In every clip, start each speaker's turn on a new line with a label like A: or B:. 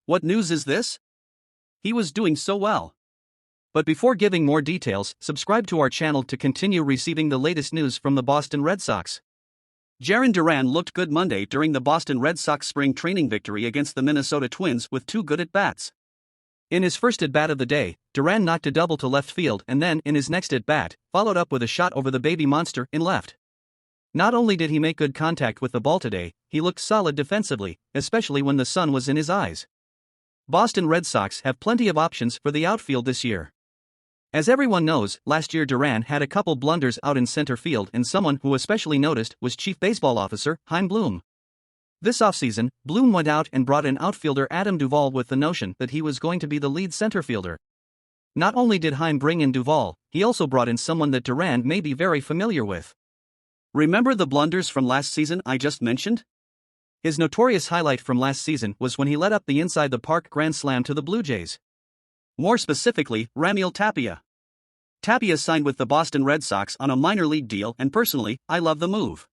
A: What news is this? He was doing so well. But before giving more details, subscribe to our channel to continue receiving the latest news from the Boston Red Sox. Jarren Duran looked good Monday during the Boston Red Sox spring training victory against the Minnesota Twins with two good at-bats. In his first at-bat of the day, Duran knocked a double to left field and then, in his next at-bat, followed up with a shot over the baby monster in left. Not only did he make good contact with the ball today, he looked solid defensively, especially when the sun was in his eyes. Boston Red Sox have plenty of options for the outfield this year. As everyone knows, last year Duran had a couple blunders out in center field, and someone who especially noticed was Chief Baseball Officer Chaim Bloom. This offseason, Bloom went out and brought in outfielder Adam Duvall with the notion that he was going to be the lead center fielder. Not only did Chaim bring in Duvall, he also brought in someone that Duran may be very familiar with. Remember the blunders from last season I just mentioned? His notorious highlight from last season was when he let up the inside the park grand slam to the Blue Jays. More specifically, Raimel Tapia. Tapia signed with the Boston Red Sox on a minor league deal, and personally, I love the move.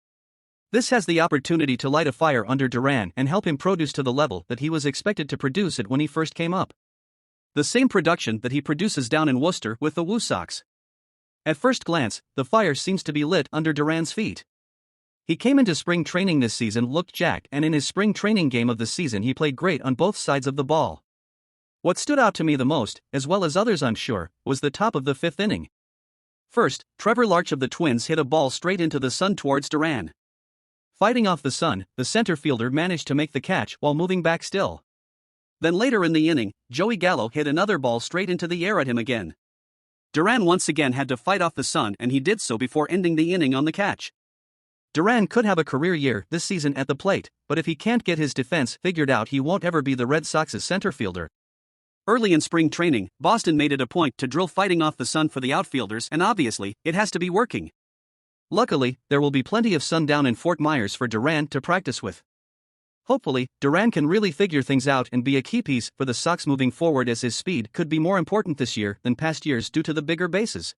A: This has the opportunity to light a fire under Duran and help him produce to the level that he was expected to produce at when he first came up. The same production that he produces down in Worcester with the Woo Sox. At first glance, the fire seems to be lit under Duran's feet. He came into spring training this season looked jacked, and in his spring training game of the season he played great on both sides of the ball. What stood out to me the most, as well as others I'm sure, was the top of the fifth inning. First, Trevor Larch of the Twins hit a ball straight into the sun towards Duran. Fighting off the sun, the center fielder managed to make the catch while moving back still. Then later in the inning, Joey Gallo hit another ball straight into the air at him again. Duran once again had to fight off the sun, and he did so before ending the inning on the catch. Duran could have a career year this season at the plate, but if he can't get his defense figured out, he won't ever be the Red Sox's center fielder. Early in spring training, Boston made it a point to drill fighting off the sun for the outfielders, and obviously, it has to be working. Luckily, there will be plenty of sun down in Fort Myers for Duran to practice with. Hopefully, Duran can really figure things out and be a key piece for the Sox moving forward, as his speed could be more important this year than past years due to the bigger bases.